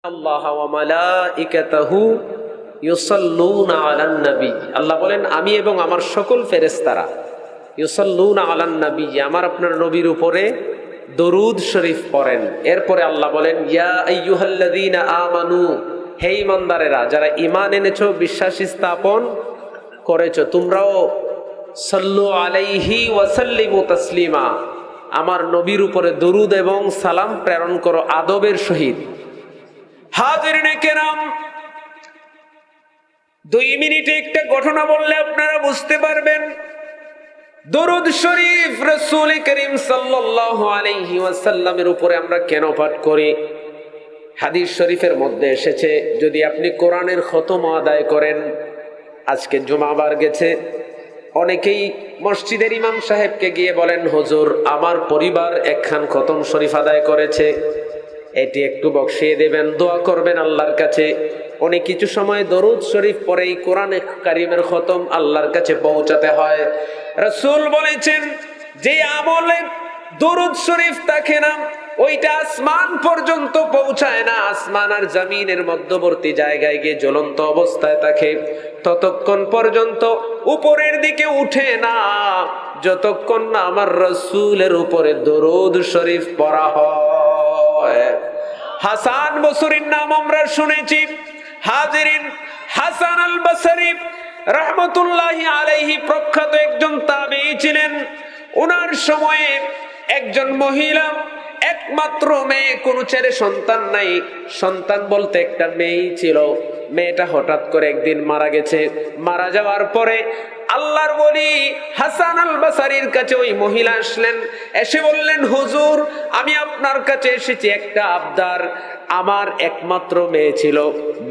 আল্লাহ ওয়া মালাইকাতাহু ইউসাল্লুনা আলান নবী। আল্লাহ বলেন আমি এবং আমার সকল ফেরেশতারা ইউসাল্লুনা আলান নবী, আমার আপনার নবীর উপরে দরুদ শরীফ পড়েন। এরপরে আল্লাহ বলেন ইয়া আইয়ুহাল্লাযীনা আমানু, হে ঈমানদারেরা যারা ঈমান এনেছো, বিশ্বাস স্থাপন করেছো, তোমরাও সাল্লু আলাইহি ওয়া সাল্লিমু তাসলিমা, আমার নবীর উপরে দরুদ এবং সালাম প্রেরণ করো আদবের সহিত। হাজিরিনে কেরাম, 2 মিনিটে একটা ঘটনা বললে আপনারা বুঝতে পারবেন দরুদ শরীফ রাসূল করিম সাল্লাল্লাহু আলাইহি ওয়াসাল্লামের উপরে আমরা কেন পাঠ করি। হাদিস শরীফের মধ্যে এসেছে, যদি আপনি কোরআনের খতম আদায় করেন, আজকে জুমাবার গেছে, অনেকেই মসজিদের ইমাম সাহেবকে গিয়ে বলেন হুজুর আমার পরিবার একখান খতম শরীফ আদায় করেছে, এটি একটু বকশিয়ে দেবেন, দোয়া করবেন আল্লাহর কাছে। অনেক কিছু সময় দরুদ শরীফ পরেই কোরআনে কারীমের খতম আল্লাহর কাছে পৌঁছাতে হয়। রাসূল বলেছেন যে আমলে দরুদ শরীফ থাকে না, ওইটা আসমান পর্যন্ত পৌঁছায় না, আসমান আর জমিনের মধ্যবর্তী জায়গায় গিয়ে জ্বলন্ত অবস্থায় থাকে, ততক্ষণ পর্যন্ত উপরের দিকে উঠে না যতক্ষণ না আমার রাসূলের উপরে দরুদ শরীফ পড়া হয়। হাসান বসরির নাম আমরা শুনেছি। হাজিরিন, হাসান আল বসরি রাহমাতুল্লাহি আলাইহি প্রখ্যাত একজন তাবেঈ ছিলেন। ওনার সময়ে একজন মহিলা, একমাত্র মেয়ে, কোনো ছেলে সন্তান নাই, সন্তান বলতে একটা মেয়েই ছিল। মেয়েটা হঠাৎ করে একদিন মারা গেছে। মারা যাওয়ার পরে আল্লাহর ওলি হাসান আল বসরির কাছে ওই মহিলা আসলেন, এসে বললেন হুজুর আমি আপনার কাছে এসেছি একটা আবদার। আমার একমাত্র মেয়ে ছিল,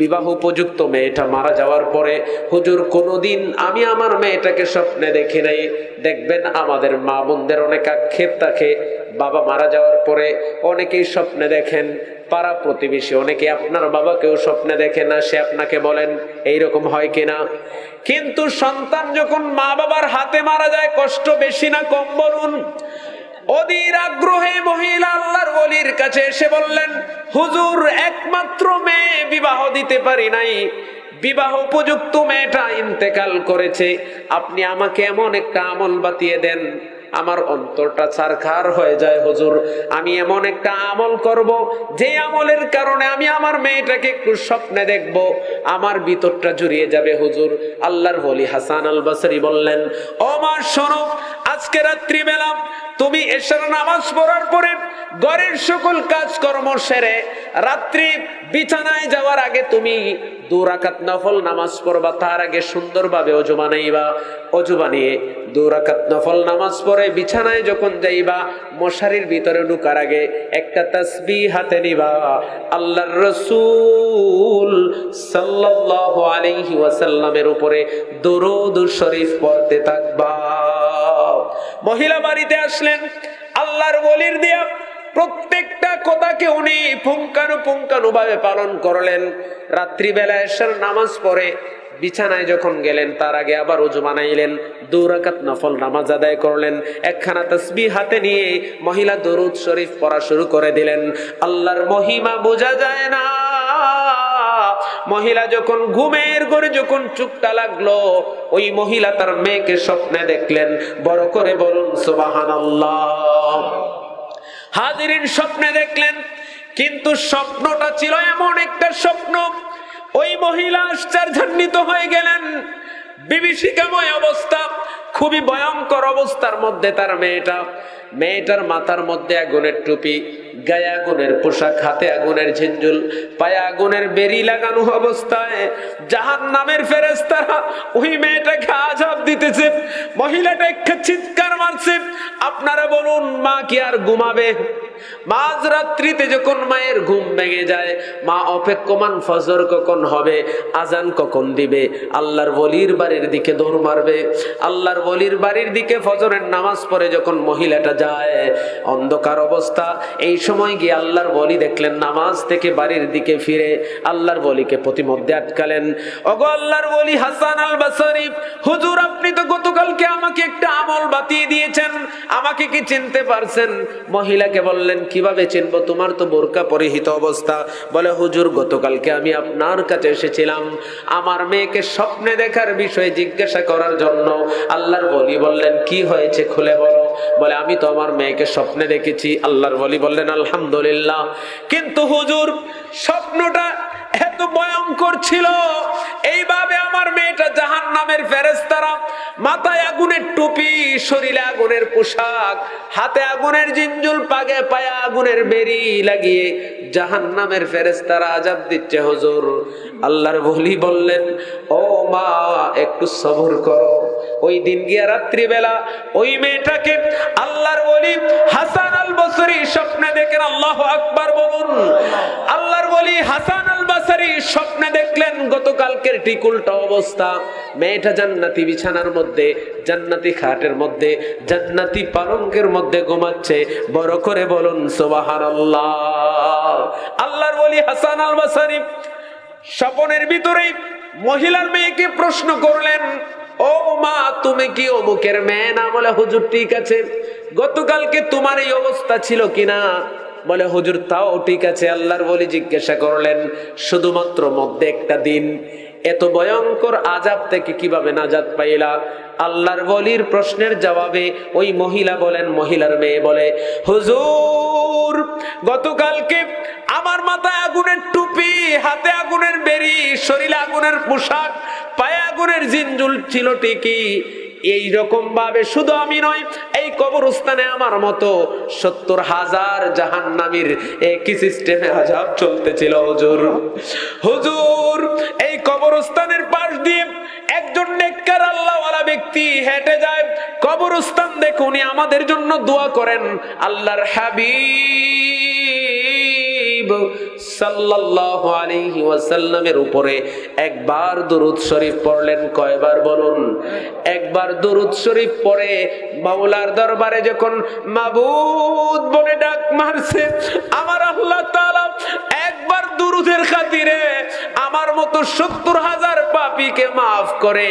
বিবাহ উপযুক্ত, মেয়েটা মারা যাওয়ার পরে হুজুর কোনোদিন আমি আমার মেয়েটাকে স্বপ্নে দেখি নাই। দেখবেন আমাদের মা বোনদের অনেক আক্ষেপ থাকে, বাবা মারা যাওয়ার পরে অনেকেই স্বপ্নে দেখেন, পাড়া প্রতিবেশী অনেকে আপনার বাবাকেও স্বপ্নে দেখে না, সে আপনাকে বলেন এইরকম হয় কিনা। কিন্তু সন্তান যখন মা বাবার হাতে মারা যায় কষ্ট বেশি না কম বলুন? অধীর আগ্রহে মহিলা আল্লাহর ওলির কাছে এসে বললেন হুজুর একমাত্র মেয়ে, বিবাহ দিতে পারি নাই, বিবাহ উপযুক্ত মেয়েটা ইন্তেকাল করেছে, আপনি আমাকে এমন একটা আমল বাতিয়ে দেন আমার অন্তরটা ছারখার হয়ে যায় হুজুর। আমি এমন একটা আমল করব যে আমলের কারণে আমি আমার মেয়েটাকে একটু স্বপ্নে দেখব, আমার ভিতরটা জুড়িয়ে যাবে হুজুর। আল্লাহর ওলি হাসান আল বসরি বললেন ও মা শোনো, আজকে রাত্রি বেলা তুমি এশার নামাজ পড়ার পরে ঘরের সকল কাজকর্ম সেরে রাত্রি বিছানায় যাওয়ার আগে তুমি 2 রাকাত নফল নামাজ পড়বা। তার আগে সুন্দরভাবে ওযু বানাইবা, ওযু বানিয়ে 2 রাকাত নফল নামাজ পড়ে বিছানায় যখন যাইবা, মশারির ভিতরে ঢোকার আগে একটা তাসবিহ হাতে নিবা, আল্লাহর রাসূল সাল্লাল্লাহু আলাইহি ওয়াসাল্লামের উপরে দরুদ শরীফ পড়তে থাকবা। মহিলা বাড়িতে আসলেন, আল্লাহর ওলির দিয়া প্রত্যেকটা কথাকে উনি পুঙ্খানুপুঙ্খানুভাবে পালন করলেন। রাত্রিবেলা এশার নামাজ পড়ে বিছানায় যখন গেলেন তার আগে আবার ওযু বানাইলেন, 2 রাকাত নফল নামাজ আদায় করলেন, একখানা তাসবিহ হাতে নিয়ে মহিলা দরুদ শরীফ পড়া শুরু করে দিলেন। আল্লাহর মহিমা বোঝা যায় না। মহিলা যখন ঘুমের ঘরে যখন চুপটা লাগলো, ওই মহিলা তার মেয়েকে স্বপ্নে দেখলেন। বড় করে বলুন সুবহানাল্লাহ। হাজিরিন, স্বপ্নে দেখলেন, কিন্তু স্বপ্নটা ছিল এমন একটা স্বপ্ন, ওই মহিলা আশ্চর্যান্বিত হয়ে গেলেন। বিভীষিকাময় অবস্থা, খুবই ভয়ঙ্কর অবস্থার মধ্যে তার মেয়েটার মাথার মধ্যে আগুনের টুপি, গায়ে আগুনের পোশাক, হাতে আগুনের ঝিঞ্জুল, পায়ে আগুনের বেরি লাগানো অবস্থায় জাহান্নামের ফেরেশতারা ওই মেয়েটাকে আযাব দিতেছে। মহিলাটা একটা চিৎকার মারছে। আপনারা বলুন মা কি আর ঘুমাবে? মাঝ রাত্রিতে যখন মায়ের ঘুম ভেঙে যায়, মা অপেক্ষমান ফজর কখন হবে, আজান কখন দিবে, আল্লাহর ওলির বাড়ির দিকে দৌড় মারবে। আল্লাহর ওলির বাড়ির দিকে ফজরের নামাজ পড়ে যখন মহিলাটা যায়, অন্ধকার অবস্থা, এই সময় গিয়ে আল্লাহর ওলি দেখলেন নামাজ থেকে বাড়ির দিকে ফিরে আল্লাহর ওলিকে প্রতিমধ্যে আটকালেন। ওগো আল্লাহর ওলি হাসান আল বসরি, হুজুর আপনি তো গতকালকে আমাকে একটা আমল বাতিয়ে দিয়েছেন, আমাকে কি চিনতে পারছেন? মহিলাকে বললেন বললেন কিভাবে চিনবো, তোমার তো বোরকা পরিহিত অবস্থা। বলে হুজুর গতকালকে আমি আপনার কাছে এসেছিলাম আমার মেয়েকে স্বপ্নে দেখার বিষয়ে জিজ্ঞাসা করার জন্য। আল্লাহর ওলি বললেন কি হয়েছে খুলে বলো। বলে আমি তো আমার মেয়েকে স্বপ্নে দেখেছি। আল্লাহর ওলি বললেন আলহামদুলিল্লাহ, কিন্তু হুজুর স্বপ্নটা এত ভয়ঙ্কর ছিল, এইভাবে আমার মেয়েটা জাহান্নামের ফেরেশতারা মাথায় আগুনের টুপি, শরীরে আগুনের পোশাক, হাতে আগুনের জিঞ্জুল, পাগে পায়ে আগুনের বেরি লাগিয়ে জাহান্নামের ফেরেশতারা আযাব দিচ্ছে হুজুর। আল্লাহর ওলি বললেন ও মা একটু সবর করো। ওই দিন গিয়া রাত্রিবেলা ওই মেয়েটাকে আল্লাহর ওলি হাসান আল বসরি স্বপ্নে দেখেন। আল্লাহু আকবার বলুন। আল্লাহর ওলি হাসান আল বসরি স্বপ্নে দেখলেন গতকালকের ঠিক উল্টা অবস্থা। মেয়েটা জান্নাতি বিছানার মধ্যে, জান্নাতি খাটের মধ্যে, জান্নাতি পালঙ্কের মধ্যে ঘুমাচ্ছে। বড় করে বলুন সুবহানাল্লাহ। আল্লাহর ওলি হাসান আল বসরি স্বপ্নের ভিতরেই মহিলার মেয়েকে প্রশ্ন করলেন ও মা তুমি কি অমুকের মেয়ে না? বলে হুজুর ঠিক আছে। গতকালকে তোমার এই অবস্থা ছিল কিনা? বলে হুজুর তাও ঠিক আছে। আল্লাহর ওলি জিজ্ঞাসা করলেন শুধুমাত্র মধ্যে একটা দিন এত ভয়ঙ্কর আযাব থেকে কিভাবে নাজাত পাইলা? আল্লাহর ওলির প্রশ্নের জবাবে ওই মহিলা বলেন, মহিলার মেয়ে বলে হুজুর গতকালকে আমার মাথায় আগুনের টুপি, হাতে আগুনের বেরি, শরীরে আগুনের পোশাক, পায়ে আগুনের জিঞ্জুল ছিল ঠিকই, এইরকম ভাবে শুধু আমি নয় এই কবরস্থানে আমার মতো ৭০,০০০ জাহান্নামীর একই সিস্টেমে আযাব চলতেছিল হুজুর। হুজুর এই কবরস্থানের পাশ দিয়ে একজন নেককার আল্লাহওয়ালা ব্যক্তি হেঁটে যায়। কবরস্থান দেখে উনি আমাদের জন্য দোয়া করেন। আল্লাহর হাবিব সাল্লাল্লাহু আলাইহি ওয়াসাল্লামের উপরে একবার দুরূদ শরীফ পড়লেন। কয়বার বলুন? একবার দুরূদ শরীফ পড়ে মাওলার দরবারে যখন মাবুদ বলে ডাক মারছে, আমার আল্লাহ তাআলা একবার দুরূদের খাতিরে আমার মতো ৭০,০০০ পাপীকে মাফ করে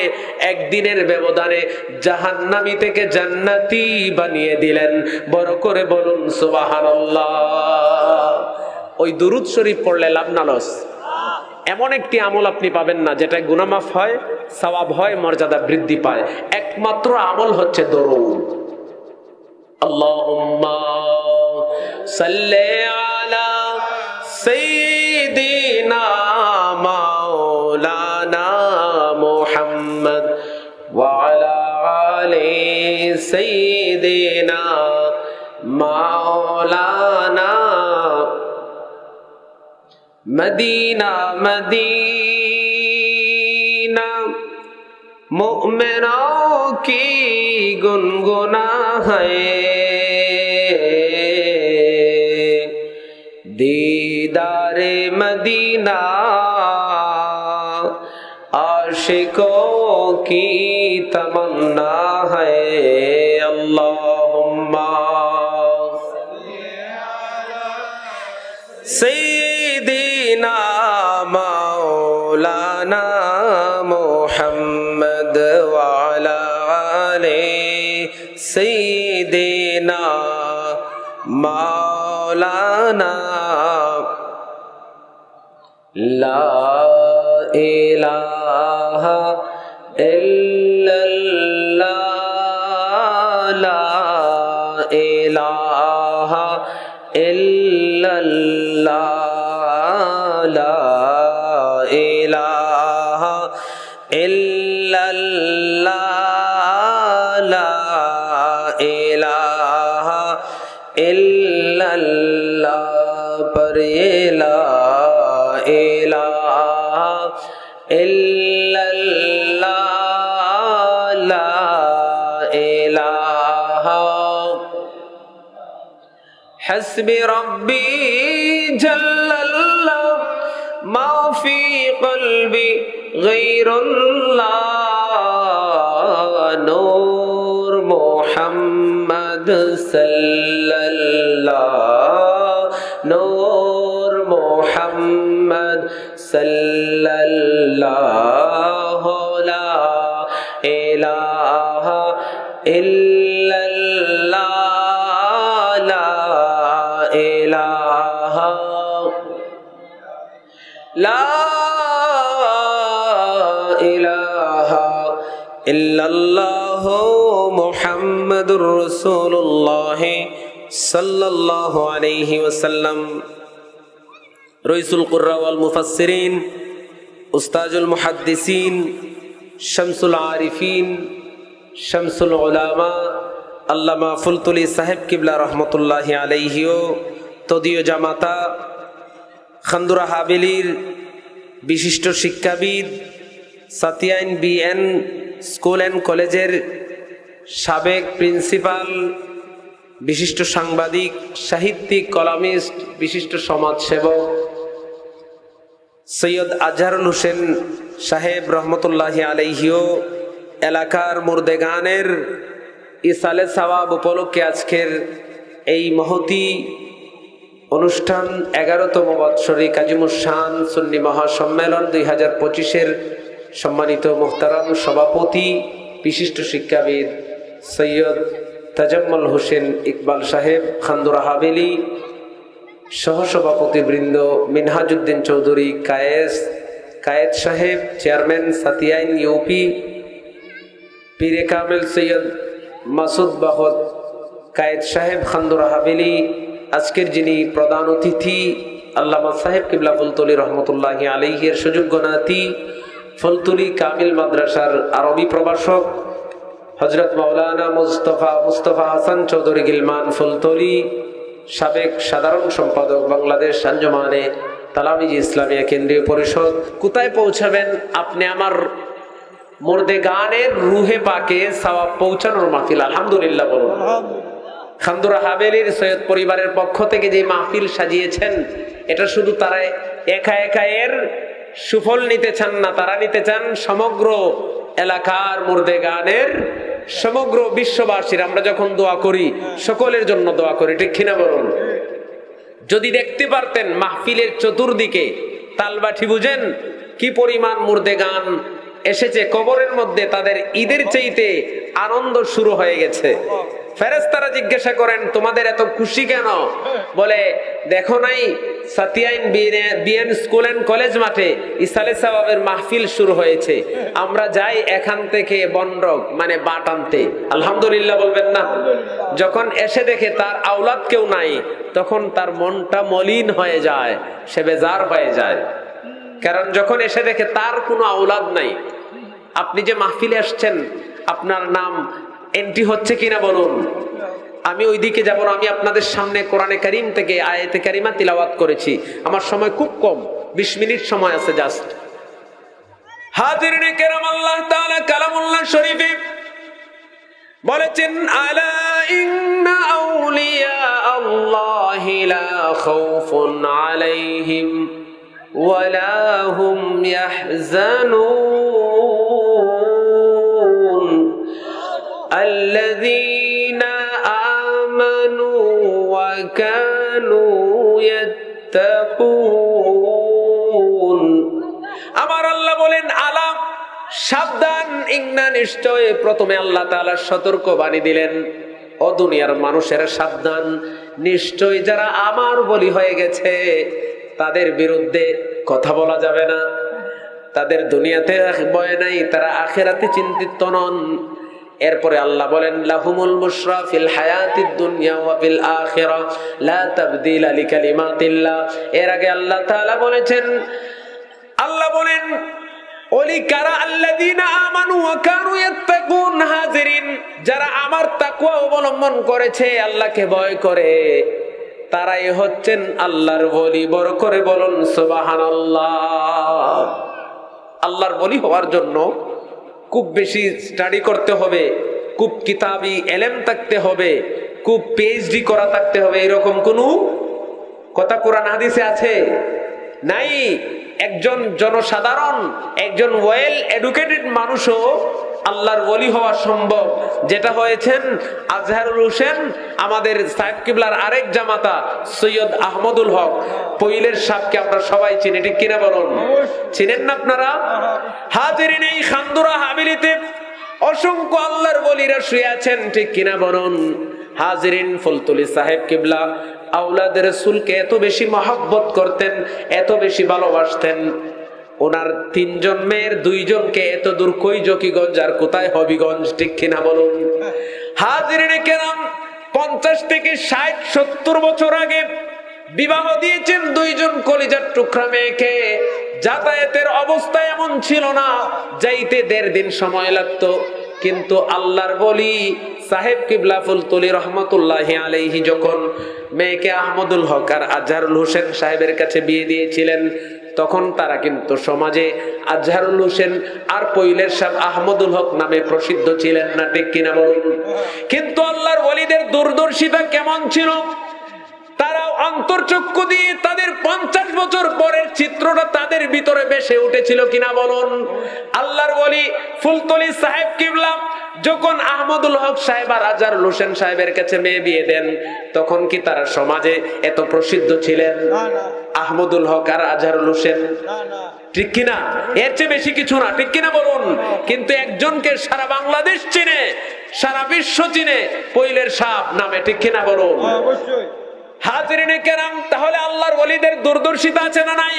একদিনের ব্যবধানে জাহান্নামী থেকে জান্নাতি বানিয়ে দিলেন। বড় করে বলুন সুবহানাল্লাহ। ওই দুরূদ শরীফ পড়লে লাভ না লস? এমন একটি আমল আপনি পাবেন না যেটা গুনাহ মাফ হয়, সওয়াব হয়, মর্যাদা বৃদ্ধি পায়। একমাত্র আমল হচ্ছে দরুদ। আল্লাহুম্মা সাল্লি আলা সাইয়্যিদিনা মাওলানা মুহাম্মদ ওয়া আলা আলি সাইয়্যিদিনা মাওলানা मदीना मदीना मुमिनों की गुनगुना है, दीदारे मदीना आशिकों की तमन्ना है। अल्लाहुम्मा सय्यिदीना मौलाना मुहम्मद व अला आले सय्यिदीना मौलाना। ला इलाहा इल्लल्लाह, ला इलाहा इल्लल्लाह, ला इलाहा इल्लल्लाह, ला इलाहा इल्लल्लाह। पर ये ला इलाहा इल्लल्लाह, ला इलाहा हस्बी रब्बी जल्लल्लाह मा फी क़ल्बी गैरुल्लाह। नूर मोहम्मद सल्लल्लाह, नूर मोहम्मद सल्लल्लाह, ला इलाहा इल्लल्लाह, ला লা ইলাহা ইল্লাল্লাহু মুহাম্মাদুর রাসূলুল্লাহ সাল্লাল্লাহু আলাইহি ওয়াসাল্লাম। রইসুল কুররা ওয়াল মুফাসসিরিন, উস্তাজুল মুহাদ্দিসিন, শামসুল আরিফিন, শামসুল উলামা আল্লামা ফুলতুলি সাহেব কিবলা রহমতুল্লাহি আলাইহিও তদীয় জামাতা খান্দুরা হাবেলির বিশিষ্ট শিক্ষাবিদ, সাতিয়াইন বিএন স্কুল অ্যান্ড কলেজের সাবেক প্রিন্সিপাল, বিশিষ্ট সাংবাদিক, সাহিত্যিক, কলামিস্ট, বিশিষ্ট সমাজসেবক সৈয়দ আজহারুল হোসেন সাহেব রহমতুল্লাহি আলাইহিও এলাকার মুর্দেগানের ইসালে সওয়াব উপলক্ষে আজকের এই মহতি অনুষ্ঠান 11তম বৎসরে কাজিমুশান সুন্নি মহাসম্মেলন 2025-এর সম্মানিত মুহতারাম সভাপতি, বিশিষ্ট শিক্ষাবিদ সৈয়দ তাজাম্মুল হোসেন ইকবাল সাহেব খান্দুরা হাবেলি, সহসভাপতি বৃন্দ মিনহাজউদ্দিন চৌধুরী কায়েদ সাহেব, চেয়ারম্যান সাতিয়াইন ইউপি, পীরে কামেল সৈয়দ মাসুদ বাহদ কায়েদ সাহেব খান্দুরা হাবেলি, আজকের যিনি প্রধান অতিথি আল্লামা সাহেব কিবলা ফুলতলি রহমতুল্লাহি আলাইহির সুযোগ্য নাতি, ফুলতলি কামিল মাদ্রাসার আরবি প্রভাষক হযরত মাওলানা মুস্তফা হাসান চৌধুরী গিলমান ফুলতলি, সাবেক সাধারণ সম্পাদক বাংলাদেশ আঞ্জুমানে তালামিজ ইসলামিয়া কেন্দ্রীয় পরিষদ। কোথায় পৌঁছাবেন আপনি? আমার মুর্দে গানের রুহে পাকে সওয়াব পৌঁছানোর মাহফিল। আলহামদুলিল্লাহ বলুন। খান্দুরা হাবেলির সৈয়দ পরিবারের পক্ষ থেকে যে মাহফিল সাজিয়েছেন, এটা শুধু তারা একা একা এর সুফল নিতে চান না, তারা নিতে চান সমগ্র এলাকার মুর্দে গানের, সমগ্র বিশ্ববাসীর। আমরা যখন দোয়া করি সকলের জন্য দোয়া করি, ঠিক কিনা বলুন? যদি দেখতে পারতেন মাহফিলের চতুর্দিকে তালবাঠি, বুঝেন কি পরিমাণ মুর্দে গান এসেছে, কবরের মধ্যে তাদের ঈদের চাইতে আনন্দ শুরু হয়ে গেছে। ফেরেশতারা জিজ্ঞাসা করেন তোমাদের এত খুশি কেন? বলে দেখো নাই সাতিয়াইন বিএন স্কুল অ্যান্ড কলেজ মাঠে ইসালে সওয়াবের মাহফিল শুরু হয়েছে, আমরা যাই এখান থেকে বনরগ মানে বাট আনতে। আলহামদুলিল্লাহ বলবেন না? যখন এসে দেখে তার আওলাদ কেউ নাই, তখন তার মনটা মলিন হয়ে যায়, সে বেজার হয়ে যায়। কারণ যখন এসে দেখে তার কোনো আওলাদ নাই। আপনি যে মাহফিলে আসছেন, আপনার নাম এন্ট্রি হচ্ছে কিনা বলুন? আমি ওইদিকে যাব না, আমি আপনাদের সামনে কোরআনে কারীম থেকে আয়াতে কারিমা তিলাওয়াত করেছি। আমার সময় খুব কম, 20 মিনিট সময় আছে জাস্ট। হাজিরিনে কেরাম, আল্লাহ তাআলা কালামুল্লাহ শরীফে বলেছেন আলা ইন্না আউলিয়া আল্লাহি লা খাউফুন আলাইহিম ওয়ালা হুম ইয়াহজানুন আল্লাযীনা আমানু ওয়া কানু ইয়াত্তাকুন। আমার আল্লাহ বলেন আলা, সাবধান, ইন্না নিশ্চয়। প্রথমে আল্লাহ তাআলা সতর্ক বাণী দিলেন, ও দুনিয়ার মানুষেরা সাবধান, নিশ্চয় যারা আমার বলি হয়ে গেছে তাদের বিরুদ্ধে কথা বলা যাবে না। তাদের দুনিয়াতে ভয় নাই, তারা আখিরাতে চিন্তিত নন। এরপরে আল্লাহ বলেন লাহুমুল বুশরা ফিল হায়াতিদ দুনিয়া ওয়া ফিল আখিরা লা তাবদীলা লিকালিমাতিল্লাহ। এর আগে আল্লাহ তাআলা বলেছেন, আল্লাহ বলেন ওলি কারা আল্লাযীনা আমানু ওয়া কানু ইয়াত্তাকুন। হাজিরিন, যারা আমার তাকওয়া অবলম্বন করেছে, আল্লাহকে ভয় করে, তারাই হচ্ছেন আল্লাহর ওলি। বড় করে বলুন সুবহানাল্লাহ। আল্লাহর ওলি হওয়ার জন্য খুব বেশি স্টাডি করতে হবে, খুব কিতাবি ইলম থাকতে হবে, খুব পিএইচডি করা থাকতে হবে, এরকম কোনো কথা কোরআন হাদিসে আছে? নাই। একজন জনসাধারণ, একজন ওয়েল এডুকেটেড মানুষও আল্লাহর ওলি হওয়া সম্ভব। যেটা হয়েছেন আজহারুল হোসেন, আমাদের সাহেব কিবলার আরেক জামাতা সৈয়দ আহমদুল হক পইলের সাহেবকে আমরা সবাই চিনি, ঠিক কিনা বলুন? চিনেন না আপনারা? হাজিরিন, এই খান্দুরা হাবেলিতে অসংখ্য আল্লাহর ওলিরা শুয়ে আছেন, ঠিক কিনা বলুন? হাজিরিন, ফুলতলি সাহেব কিবলা আওলাদ রাসূলকে এত বেশি মহব্বত করতেন, এত বেশি ভালোবাসতেন, ওনার ৩ জন মেয়ের ২ জনকে এত দূর কই জকিগঞ্জ আর কোথায় হবিগঞ্জ, ঠিক কিনা বলুন? হাজিরিনে কেরাম, ৫০ থেকে ৬০-৭০ বছর আগে বিবাহ দিয়েছেন ২ জন কলিজার টুকরা মেয়েকে। যাতায়াতের অবস্থা এমন ছিল না, যাইতে ১.৫ দিন সময় লাগতো। কিন্তু আল্লাহর বলি সাহেব কিবলা ফুলতলি রহমতুল্লাহি আলাইহি যখন মেয়েকে আহমদুল হক আর আজহারুল হোসেন সাহেবের কাছে বিয়ে দিয়েছিলেন, তখন তারা কিন্তু সমাজে আজহারুল হোসেন আর পৈলের সাহেব আহমদুল হক নামে প্রসিদ্ধ ছিলেন না, ঠিক কিনা বলুন? কিন্তু আল্লাহর ওয়ালিদের দূরদর্শিতা কেমন ছিল, তারাও অন্তর্চক্ষু দিয়ে তাদের ৫০ বছর পরের চিত্রটা তাদের ভিতরে ভেসে উঠেছিল কিনা বলুন? আল্লাহর ওয়ালি ফুলতলি সাহেব কিবলা যখন আহমদুল হক সাহেব আর আজহারুল হোসেন সাহেবের কাছে মেয়ে বিয়ে দেন, তখন কি তারা সমাজে এত প্রসিদ্ধ ছিলেন? আহমদুল হক আর আজহারুল হোসেন, ঠিক কিনা? এর চেয়ে বেশি কিছু না, ঠিক কিনা বলুন? কিন্তু একজনকে সারা বাংলাদেশ চিনে, সারা বিশ্ব চিনে, পৈলের সাহেব নামে, ঠিক কিনা বলুন? অবশ্যই। হাজিরিনে কেরাম, তাহলে আল্লাহর ওয়ালিদের দূরদর্শিতা আছে না নাই?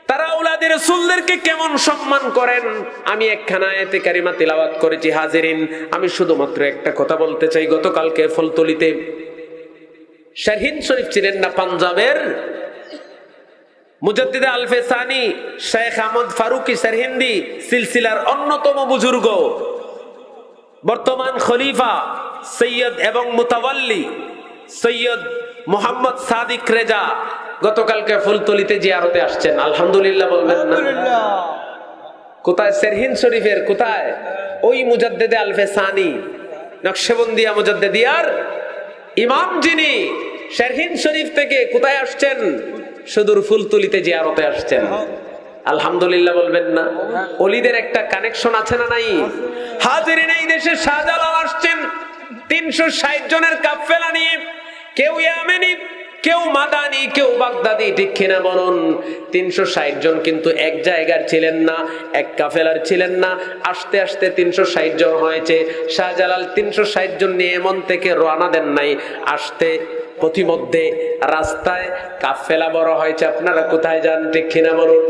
তারা আওলাদ রাসূলদেরকে কেমন সম্মান করেন, আমি একখানা আয়াতে কারিমা তিলাওয়াত করেছি। হাজিরিন, আমি শুধুমাত্র একটা কথা বলতে চাই। গতকালকে ফুলতলিতে শারহিন শরীফ ছিলেন না পাঞ্জাবের মুজাদ্দিদ আলফে সানি শেখ আহমদ ফারুকি শারহিন্দি সিলসিলার অন্যতম বুজুর্গ, বর্তমান খলিফা সৈয়দ এবং মুতাওয়াল্লি সৈয়দ মোহাম্মদ সাদিক রেজা গতকালকে ফুলতলিতে জিয়ারতে আসছেন। আলহামদুলিল্লাহ বলবেন না? কোথায়? শারহিন শরীফের কোথায়? ওই মুজাদ্দিদে আলফে সানি নকশবন্দিয়া মুজাদ্দিদিয়ার ইমাম যিনি শারহিন শরীফ থেকে কোথায় আসছেন? সুদূর ফুলতলিতে জিয়ারতে আসছেন। আলহামদুলিল্লাহ বলবেন না? ওলিদের একটা কানেকশন আছে না নাই? হাজিরিন, এই দেশে শাহজালাল আসছেন ৩৬০ জনের কাফেলা নিয়ে, কেউ ইয়ামেনি, কেউ মাদানি, কেউ বাগদাদি, ঠিক কিনা বলুন? ৩৬০ জন কিন্তু এক জায়গার ছিলেন না, এক কাফেলার ছিলেন না। আস্তে আস্তে ৩৬০ জন হয়েছে। শাহজালাল ৩৬০ জন নিয়ে এমন থেকে রওনা দেন নাই, আসতে পথিমধ্যে রাস্তায় কাফেলা বড় হয়েছে। আপনারা কোথায় যান, ঠিক কিনা বলুন?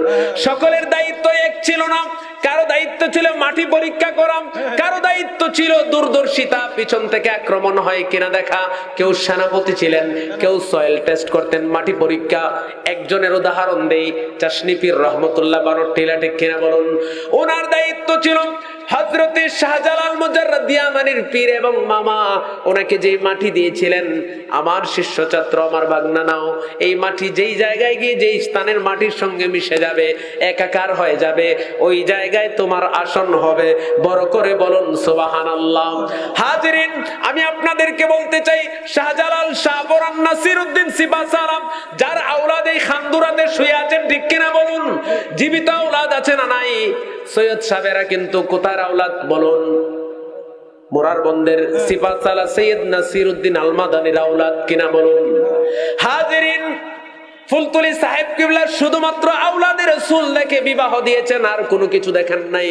সকলের দায়িত্ব এক ছিল না। কারো দায়িত্ব ছিল মাটি পরীক্ষা করা, কারো দায়িত্ব ছিল দূরদর্শিতা, পিছন থেকে আক্রমণ হয় কিনা দেখা। কেউ সেনাপতি ছিলেন, কেউ সয়েল টেস্ট করতেন, মাটি পরীক্ষা। একজনের উদাহরণ দেই, চাশনি পীর রহমতুল্লাহ বানরটিলা, ঠিক কিনা বলুন? ওনার দায়িত্ব ছিল হযরতে শাহজালাল মুজাররদ ইয়ামানির পীর এবং মামা ওনাকে যে মাটি দিয়েছিলেন, আমার শিষ্য ছাত্র, আমার ভাগনা নাও, এই মাটি যেই জায়গায় গিয়ে যেই স্থানের মাটির সঙ্গে মিশে যাবে, একাকার হয়ে যাবে, ওই জায়গায় তোমার আসন হবে। বড় করে বলুন সুবহানাল্লাহ। হাজিরিন, আমি আপনাদেরকে বলতে চাই, শাহজালাল শাহপরান নাসিরউদ্দিন সিপাহসালার যার আওলাদ এই খান্দুরাতে শুয়ে আছেন, ঠিক কিনা বলুন? জীবিত আওলাদ আছে না নাই? সৈয়দ সাহেবেরা কিন্তু কোথায় আওলাদ বলুন? মোরার বন্দের সিপাহসালা সৈয়দ নাসিরউদ্দিন আল মাদানির আওলাদ কিনা বলুন? হাজিরিন, ফুলতলি সাহেব কিবলা শুধুমাত্র আওলাদ রাসূল দেখে বিবাহ দিয়েছেন, আর কোনো কিছু দেখেন নাই।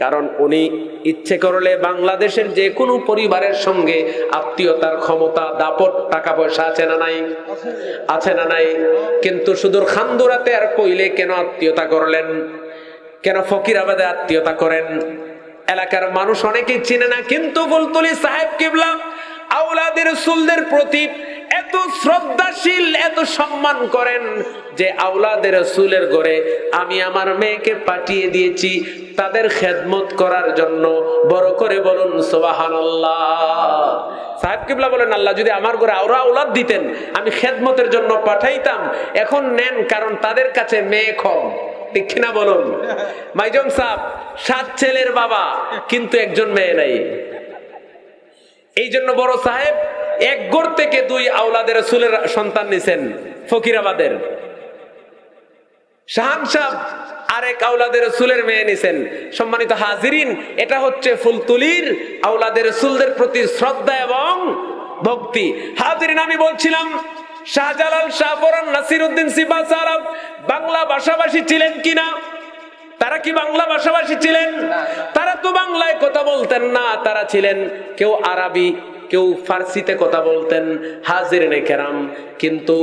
কারণ উনি ইচ্ছে করলে বাংলাদেশের যে কোনো পরিবারের সঙ্গে আত্মীয়তার ক্ষমতা, দাপট, টাকা পয়সা আছে না নাই? আছে না নাই? কিন্তু সুদূর খান্দুরাতে আর কইলে কেন আত্মীয়তা করলেন? কেন ফকিরাবাদে আত্মীয়তা করেন? এলাকার মানুষ অনেকেই চিনে না, কিন্তু ফুলতলি সাহেব কিবলা আওলাদ রাসূলদের প্রতি এত শ্রদ্ধাশীল, এত সম্মান করেন যে আওলাদ রাসূলের ঘরে আমি আমার মেয়েকে পাঠিয়ে দিয়েছি তাদের খেদমত করার জন্য। বড় করে বলুন সুবহানাল্লাহ। সাহেব কিবলা বলেন, আল্লাহ যদি আমার ঘরে আরো আওলাদ দিতেন, আমি খেদমতের জন্য পাঠাইতাম। এখন নেন, কারণ তাদের কাছে মেয়ে কম, ঠিক কিনা বলুন? মাইজম সাহেব 7 ছেলের বাবা, কিন্তু একজন মেয়ে নাই। এই জন্য বড় সাহেব এক ঘর থেকে 2 আওলাদের রাসূলের সন্তান নিছেন ফকিরাবাদের। শাহান সাহেব আরেক আওলাদের রাসূলের মেয়ে নিছেন। সম্মানিত হাজিরিন, এটা হচ্ছে ফুলতলির আওলাদের রাসূলদের প্রতি শ্রদ্ধা এবং ভক্তি। হাজিরিন, আমি বলছিলাম শাহজালাল শাহপরান নাসিরউদ্দিন সিপাহসালার বাংলা ভাষাভাষী ছিলেন কিনা? তারা কি বাংলা ভাষাভাষী ছিলেন? তারা তো বাংলায় কথা বলতেন না, তারা ছিলেন কেউ আরবি, কেউ ফার্সিতে কথা বলতেন, হাজিরিনে কেরাম। কিন্তু